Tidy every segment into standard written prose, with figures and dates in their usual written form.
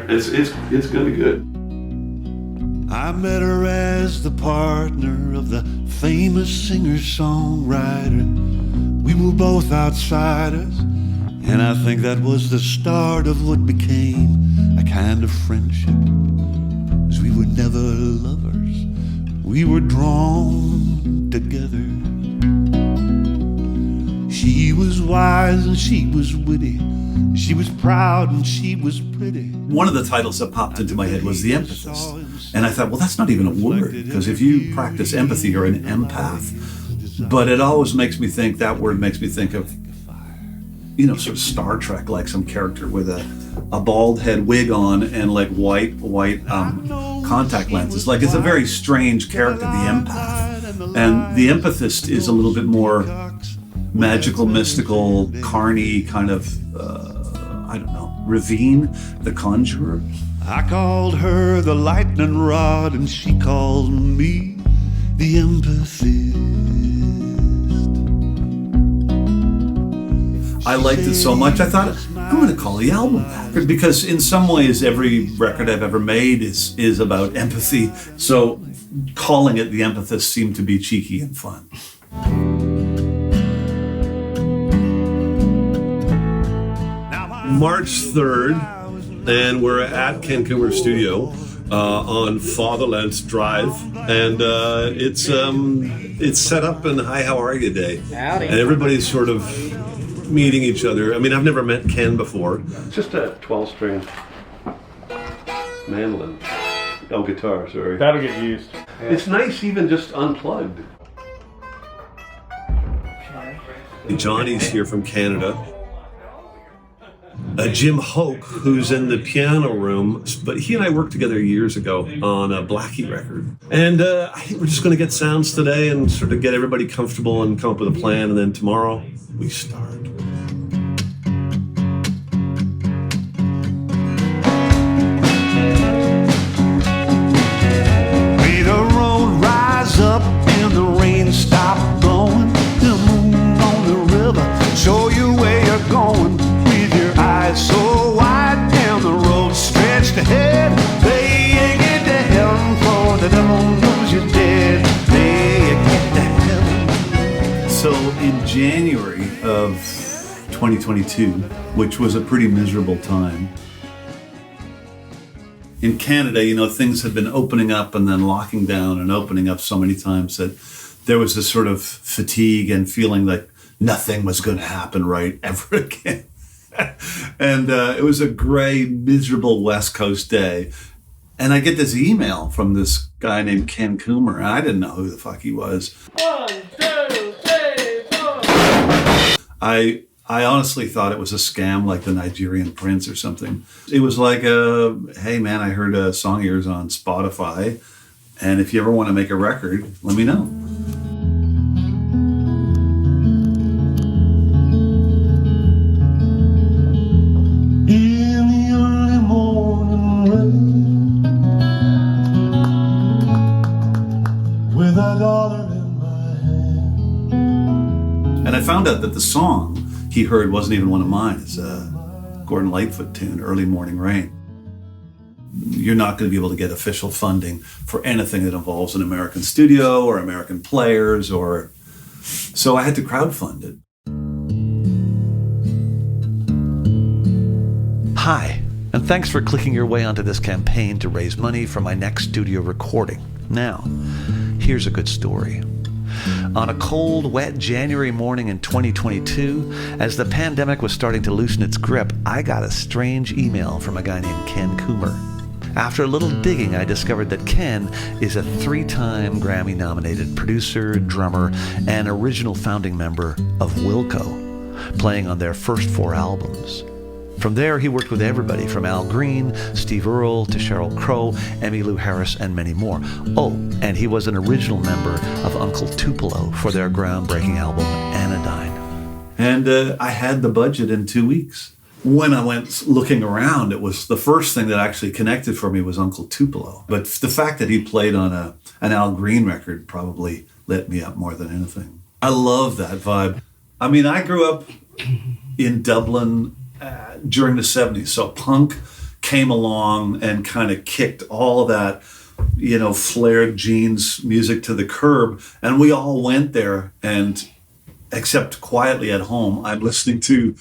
It's going to be good. I met her as the partner of the famous singer-songwriter. We were both outsiders, and I think that was the start of what became a kind of friendship. 'Cause we were never lovers, we were drawn together. She was wise and she was witty. She was proud and she was pretty. One of the titles that popped into my head was The Empathist. And I thought, well, that's not even a word, because if you practice empathy, you're an empath. But it always makes me think, that word makes me think of, sort of Star Trek, like some character with a bald head wig on and like white contact lenses. Like, it's a very strange character, the empath. And the empathist is a little bit more magical, mystical, carny kind of, Ravine, the conjurer. I called her the lightning rod, and she called me the empathist. I liked it so much, I thought, I'm going to call the album that. Because in some ways, every record I've ever made is about empathy. So calling it The Empathist seemed to be cheeky and fun. March 3rd, and we're at Ken Coomer's studio on Fatherland Drive, and it's set up in Hi, How Are You Day. Howdy. And everybody's sort of meeting each other. I mean, I've never met Ken before. It's just a 12-string mandolin. Oh, guitar, sorry. That'll get used. Yeah. It's nice even just unplugged. Johnny's here from Canada. Jim Hoke, who's in the piano room, but he and I worked together years ago on a Blackie record. And I think we're just going to get sounds today and sort of get everybody comfortable and come up with a plan, and then tomorrow we start. May the road rise up and the rain stop blowing. The moon on the river, show you where you're going. So wide down the road stretched ahead. They get to heaven for the devil knows you're dead. They get to heaven. So in January of 2022, which was a pretty miserable time, in Canada, things had been opening up and then locking down and opening up so many times that there was this sort of fatigue and feeling like nothing was going to happen right ever again. And it was a gray, miserable West Coast day. And I get this email from this guy named Ken Coomer. And I didn't know who the fuck he was. 1, 2, 3, 4. I honestly thought it was a scam, like the Nigerian Prince or something. It was like, hey man, I heard a song of yours on Spotify. And if you ever want to make a record, let me know. And I found out that the song he heard wasn't even one of mine. It's a Gordon Lightfoot tune, Early Morning Rain. You're not going to be able to get official funding for anything that involves an American studio or American players, so I had to crowdfund it. Hi, and thanks for clicking your way onto this campaign to raise money for my next studio recording. Now, here's a good story. On a cold, wet January morning in 2022, as the pandemic was starting to loosen its grip, I got a strange email from a guy named Ken Coomer. After a little digging, I discovered that Ken is a 3-time Grammy-nominated producer, drummer, and original founding member of Wilco, playing on their first 4 albums. From there, he worked with everybody from Al Green, Steve Earle, to Sheryl Crow, Emmylou Harris, and many more. Oh, and he was an original member of Uncle Tupelo for their groundbreaking album, Anodyne. And I had the budget in 2 weeks. When I went looking around, it was the first thing that actually connected for me was Uncle Tupelo. But the fact that he played on an Al Green record probably lit me up more than anything. I love that vibe. I mean, I grew up in Dublin during the 70s, so punk came along and kind of kicked all of that, flared jeans music to the curb. And we all went there, and except quietly at home, I'm listening to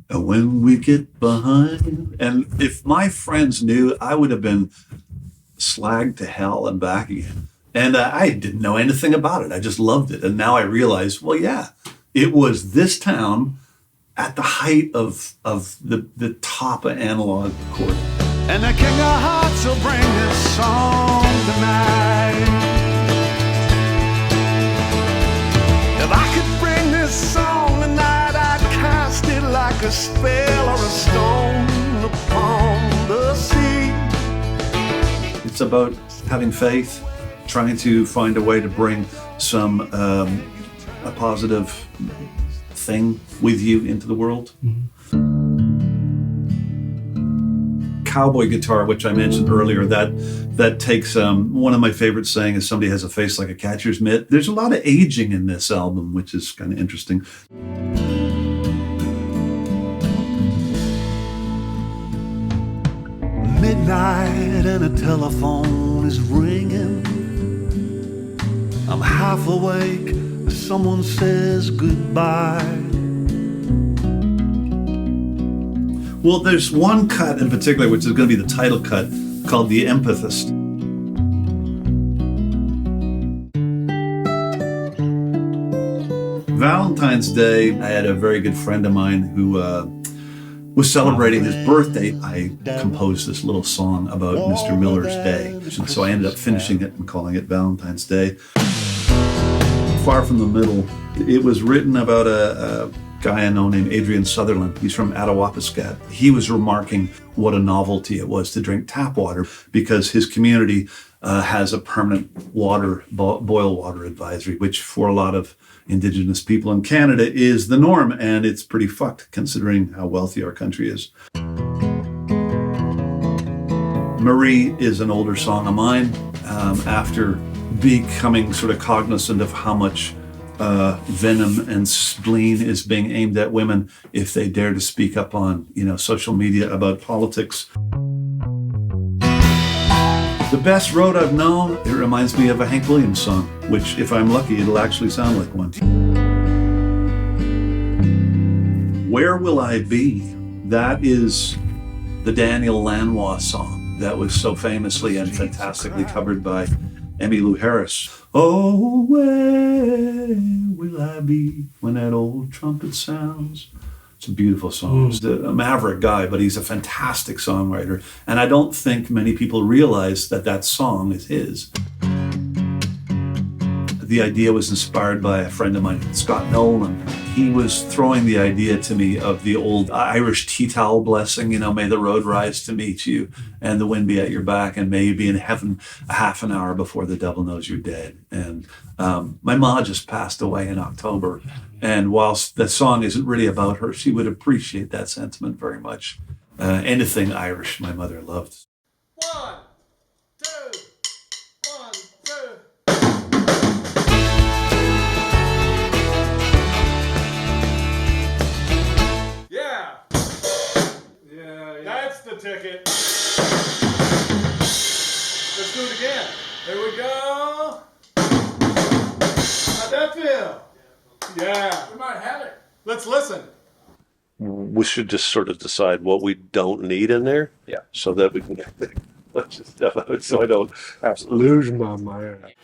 When We Get Behind. And if my friends knew, I would have been slagged to hell and back again. And I didn't know anything about it. I just loved it. And now I realize, well, yeah, it was this town at the height of the top of analog recording. And the King of Hearts will bring this song tonight. If I could bring this song tonight, I'd cast it like a spell or a stone upon the sea. It's about having faith, trying to find a way to bring some a positive thing with you into the world. Cowboy guitar, which I mentioned earlier, that takes one of my favorite saying is somebody has a face like a catcher's mitt. There's a lot of aging in this album, which is kind of interesting. Midnight and a telephone is ringing. I'm half awake, someone says goodbye. Well, there's one cut in particular, which is going to be the title cut, called The Empathist. Valentine's Day, I had a very good friend of mine who was celebrating his birthday. I composed this little song about Mr. Miller's Day. And so I ended up finishing it and calling it Valentine's Day. Far from the Middle, it was written about a guy I know named Adrian Sutherland. He's from Attawapiskat. He was remarking what a novelty it was to drink tap water because his community has a permanent boil water advisory, which for a lot of Indigenous people in Canada is the norm, and it's pretty fucked considering how wealthy our country is. Marie is an older song of mine. After becoming sort of cognizant of how much venom and spleen is being aimed at women if they dare to speak up on, social media about politics. The Best Road I've Known, it reminds me of a Hank Williams song, which if I'm lucky, it'll actually sound like one. Where Will I Be? That is the Daniel Lanois song that was so famously and fantastically covered by Emmylou Harris. Oh, where will I be when that old trumpet sounds? It's a beautiful song. He's a maverick guy, but he's a fantastic songwriter. And I don't think many people realize that song is his. The idea was inspired by a friend of mine, Scott Nolan. He was throwing the idea to me of the old Irish tea towel blessing, may the road rise to meet you and the wind be at your back and may you be in heaven a half an hour before the devil knows you're dead. And my ma just passed away in October. And whilst that song isn't really about her, she would appreciate that sentiment very much. Anything Irish my mother loved. 1, 2, 1, 2. Yeah. That's the ticket. Let's do it again. Here we go. How'd that feel? Yeah. We might have it. Let's listen. We should just sort of decide what we don't need in there. Yeah. So that we can get the bunch of stuff out so I don't lose my mind.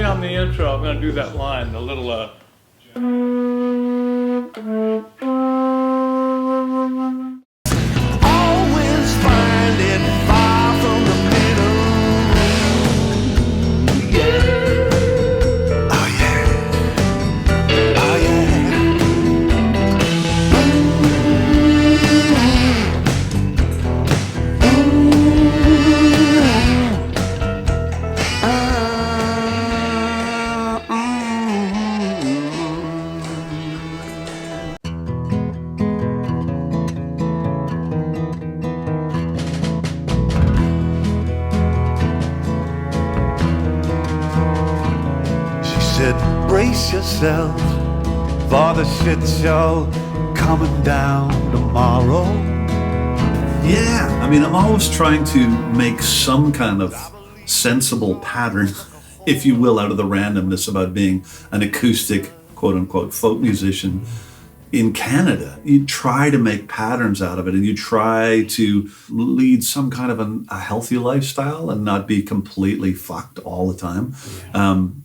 On the intro, I'm going to do that line, the little Always find it far from the middle. Yeah. Oh yeah. Oh yeah. brace yourself for the shit show coming down tomorrow. Yeah, I mean, I'm always trying to make some kind of sensible pattern, if you will, out of the randomness about being an acoustic, quote unquote, folk musician in Canada. You try to make patterns out of it, and you try to lead some kind of a healthy lifestyle and not be completely fucked all the time,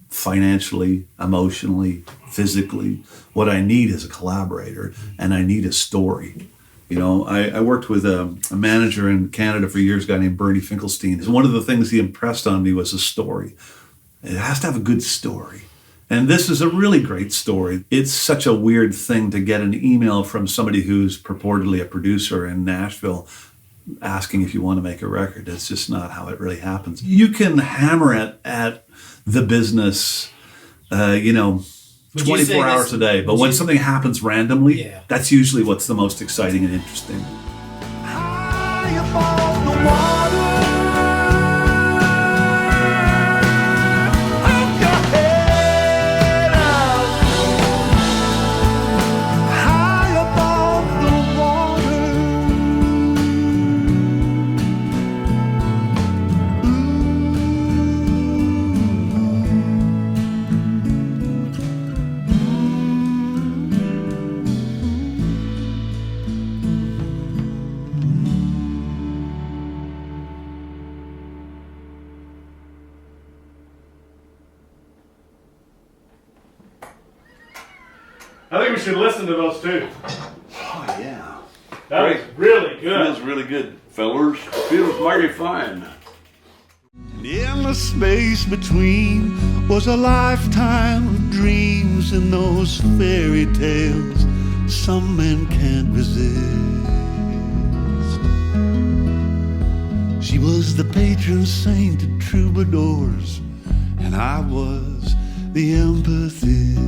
financially, emotionally, physically. What I need is a collaborator, and I need a story. You know, I worked with a manager in Canada for years, a guy named Bernie Finkelstein. And one of the things he impressed on me was a story. It has to have a good story. And this is a really great story. It's such a weird thing to get an email from somebody who's purportedly a producer in Nashville asking if you want to make a record. It's just not how it really happens. You can hammer it at the business, 24 hours a day. But when something happens randomly, that's usually what's the most exciting and interesting. High above the water, hold your head up. High above the I think we should listen to those two. Oh, yeah. That was really good. Feels really good, fellers. Feels mighty fine. And in the space between was a lifetime of dreams and those fairy tales some men can't resist. She was the patron saint of troubadours, and I was the empathist.